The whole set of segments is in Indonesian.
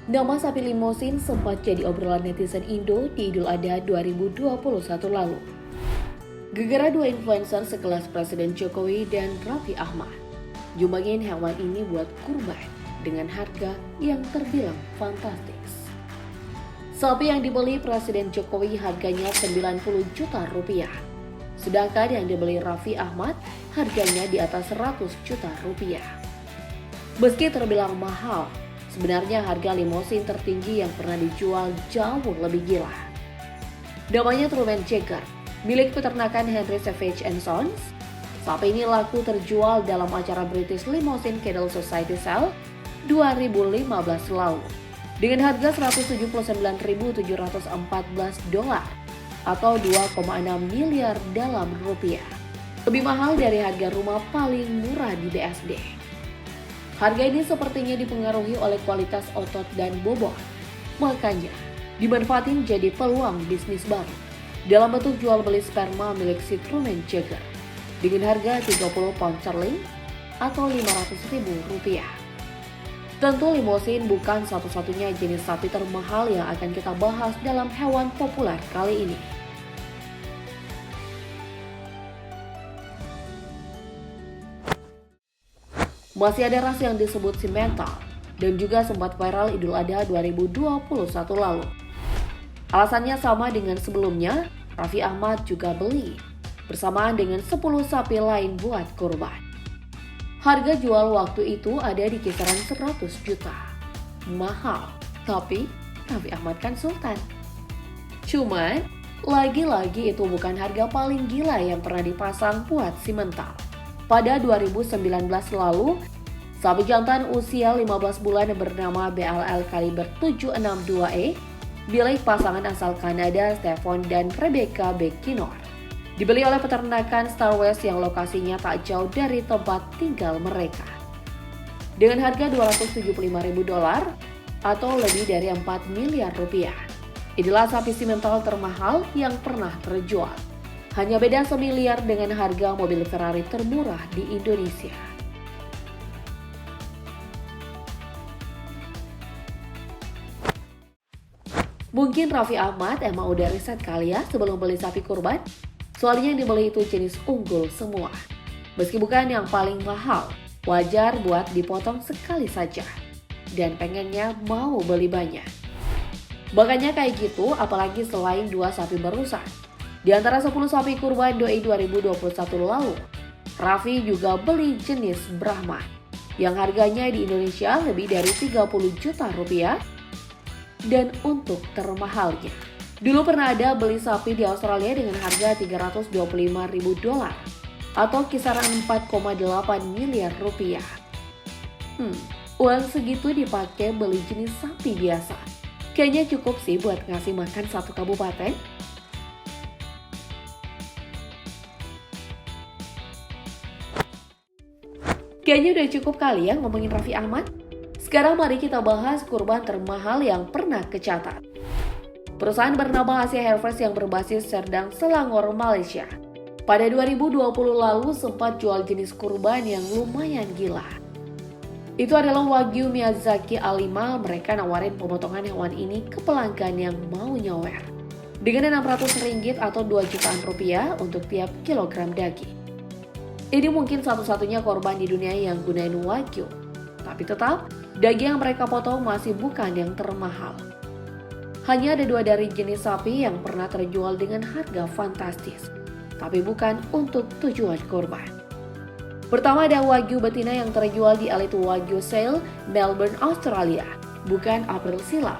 Nama sapi limosin sempat jadi obrolan netizen Indo di Idul Adha 2021 lalu. Gegara dua influencer sekelas Presiden Jokowi dan Raffi Ahmad jumbangin hewan ini buat kurban dengan harga yang terbilang fantastis. Sapi yang dibeli Presiden Jokowi harganya 90 juta rupiah. Sedangkan yang dibeli Raffi Ahmad harganya di atas 100 juta rupiah. Meski terbilang mahal, sebenarnya harga limosin tertinggi yang pernah dijual jauh lebih gila. Namanya Truman Jagger, milik peternakan Henry Savage & Sons. Sapi ini laku terjual dalam acara British Limousine Cattle Society Sale 2015 lalu dengan harga $179.714 atau 2,6 miliar dalam rupiah. Lebih mahal dari harga rumah paling murah di BSD. Harga ini sepertinya dipengaruhi oleh kualitas otot dan bobot. Makanya, dimanfaatin jadi peluang bisnis baru dalam bentuk jual beli sperma milik si Truman Jagger dengan harga 30 pound sterling atau Rp500.000. Tentu limosin bukan satu-satunya jenis sapi termahal yang akan kita bahas dalam hewan populer kali ini. Masih ada ras yang disebut simental dan juga sempat viral Idul Adha 2021 lalu. Alasannya sama dengan sebelumnya, Raffi Ahmad juga beli bersamaan dengan 10 sapi lain buat kurban. Harga jual waktu itu ada di kisaran 100 juta. Mahal, tapi Raffi Ahmad kan sultan. Cuman, lagi-lagi itu bukan harga paling gila yang pernah dipasang buat simental. Pada 2019 lalu, sapi jantan usia 15 bulan bernama BLL kaliber 762E milik pasangan asal Kanada Stefan dan Rebecca Bekinor dibeli oleh peternakan Star West yang lokasinya tak jauh dari tempat tinggal mereka. Dengan harga $275.000 atau lebih dari 4 miliar rupiah. Inilah sapi simental termahal yang pernah terjual. Hanya beda semiliar dengan harga mobil Ferrari termurah di Indonesia. Mungkin Raffi Ahmad emang udah riset kali ya sebelum beli sapi kurban. Soalnya yang dibeli itu jenis unggul semua. Meski bukan yang paling mahal, wajar buat dipotong sekali saja. Dan pengennya mau beli banyak. Makanya kayak gitu, apalagi selain 2 sapi berusan. Di antara 10 sapi kurban Doi 2021 lalu, Raffi juga beli jenis Brahman yang harganya di Indonesia lebih dari 30 juta rupiah. Dan untuk termahalnya, dulu pernah ada beli sapi di Australia dengan harga $325.000 atau kisaran 4,8 miliar rupiah. Uang segitu dipakai beli jenis sapi biasa. Kayaknya cukup sih buat ngasih makan satu kabupaten. Kayaknya udah cukup kali ya ngomongin Raffi Ahmad. Sekarang mari kita bahas kurban termahal yang pernah kecatat. Perusahaan bernama Asia Harvest yang berbasis Serdang, Selangor, Malaysia. Pada 2020 lalu sempat jual jenis kurban yang lumayan gila. Itu adalah Wagyu Miyazaki A5. Mereka nawarin pemotongan hewan ini ke pelanggan yang mau nyawer. Dengan Rp600 atau 2 jutaan rupiah untuk tiap kilogram daging. Ini mungkin satu-satunya korban di dunia yang gunain Wagyu. Tapi tetap, daging yang mereka potong masih bukan yang termahal. Hanya ada 2 dari jenis sapi yang pernah terjual dengan harga fantastis. Tapi bukan untuk tujuan korban. Pertama ada Wagyu betina yang terjual di Elite Wagyu Sale, Melbourne, Australia. Bukan April silam.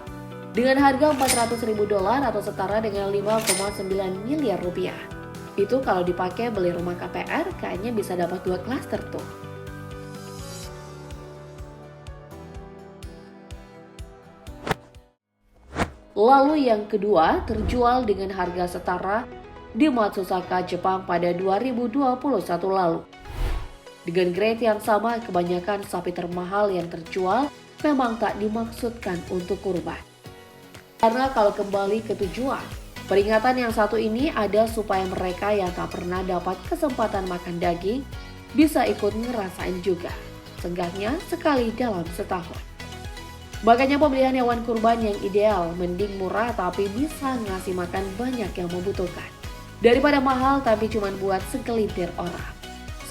Dengan harga $400.000 atau setara dengan 5,9 miliar rupiah. Itu kalau dipakai beli rumah KPR kayaknya bisa dapat 2 klaster tuh. Lalu yang kedua terjual dengan harga setara di Matsusaka, Jepang pada 2021 lalu. Dengan grade yang sama, kebanyakan sapi termahal yang terjual memang tak dimaksudkan untuk kurban. Karena kalau kembali ke tujuan, peringatan yang satu ini ada supaya mereka yang tak pernah dapat kesempatan makan daging bisa ikut ngerasain juga, seenggaknya sekali dalam setahun. Makanya pembelian hewan kurban yang ideal mending murah tapi bisa ngasih makan banyak yang membutuhkan. Daripada mahal tapi cuma buat segelintir orang.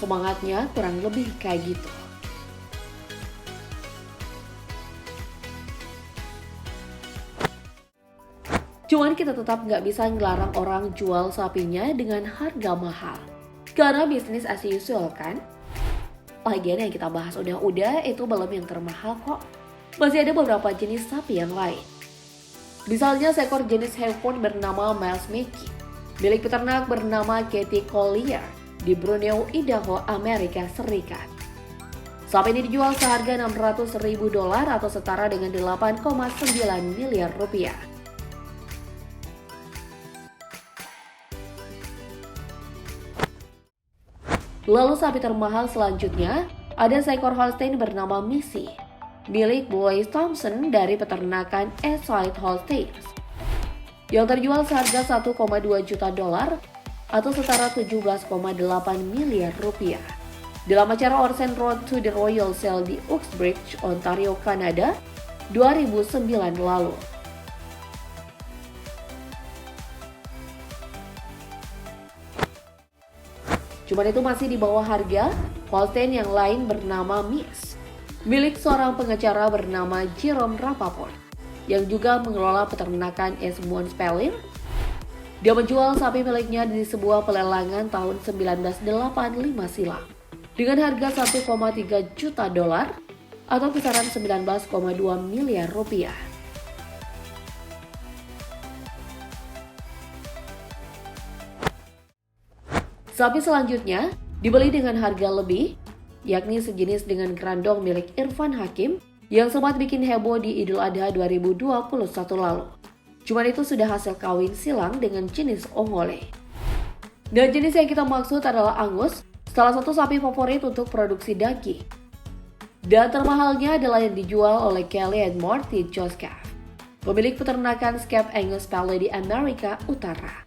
Semangatnya kurang lebih kayak gitu. Cuman kita tetap nggak bisa ngelarang orang jual sapinya dengan harga mahal. Karena bisnis as usual kan? Lagian yang kita bahas udah itu belum yang termahal kok. Masih ada beberapa jenis sapi yang lain. Misalnya seekor jenis Hereford bernama Miles Mickey, milik peternak bernama Katie Collier di Brunei, Idaho, Amerika Serikat. Sapi ini dijual seharga $600.000 atau setara dengan 8,9 miliar rupiah. Lalu sapi termahal selanjutnya ada seekor Holstein bernama Missy, milik Boyce Thompson dari peternakan Eastside Holsteins, yang terjual seharga $1,2 juta atau setara 17,8 miliar rupiah. Dalam acara Orsen Road to the Royal Sale di Uxbridge, Ontario, Kanada, 2009 lalu. Cuman itu masih di bawah harga Holstein yang lain bernama Miss, milik seorang pengacara bernama Jerome Rappaport, yang juga mengelola peternakan Esmond Spelling. Dia menjual sapi miliknya di sebuah pelelangan tahun 1985 silam dengan harga $1,3 juta atau kisaran 19,2 miliar rupiah. Sapi selanjutnya dibeli dengan harga lebih, yakni sejenis dengan grandong milik Irfan Hakim yang sempat bikin heboh di Idul Adha 2021 lalu. Cuman itu sudah hasil kawin silang dengan jenis ongole. Dan jenis yang kita maksud adalah Angus, salah satu sapi favorit untuk produksi daging. Dan termahalnya adalah yang dijual oleh Kelly and Marty Joscalf, pemilik peternakan Scap Angus Valley di Amerika Utara.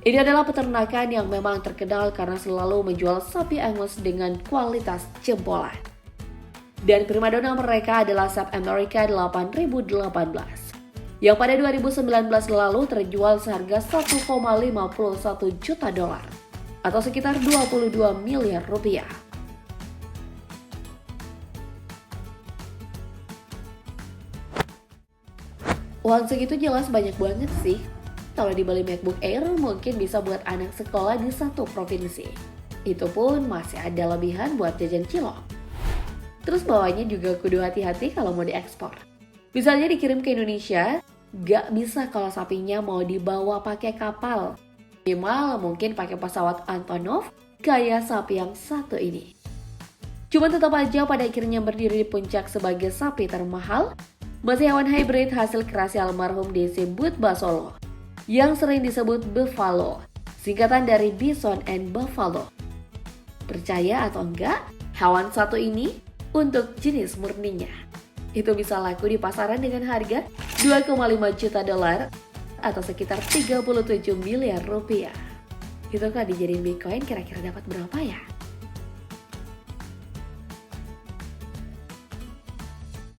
Ini adalah peternakan yang memang terkenal karena selalu menjual sapi Angus dengan kualitas jempolan. Dan primadona mereka adalah Sap America 8018, yang pada 2019 lalu terjual seharga $1,51 juta atau sekitar 22 miliar rupiah. Uang segitu jelas banyak banget sih. Kalau dibeli MacBook Air mungkin bisa buat anak sekolah di satu provinsi. Itu pun masih ada lebihan buat jajan cilok. Terus bawanya juga kudu hati-hati kalau mau diekspor. Misalnya dikirim ke Indonesia, gak bisa kalau sapinya mau dibawa pakai kapal. Minimal mungkin pakai pesawat Antonov kayak sapi yang satu ini. Cuma tetap aja pada akhirnya berdiri di puncak sebagai sapi termahal, masih hewan hybrid hasil kreasi almarhum Desi Butbasolo, yang sering disebut Buffalo, singkatan dari Bison and Buffalo. Percaya atau enggak, hewan satu ini untuk jenis murninya itu bisa laku di pasaran dengan harga $2,5 juta atau sekitar 37 miliar rupiah. Itu kalau dijadiin Bitcoin kira-kira dapat berapa ya?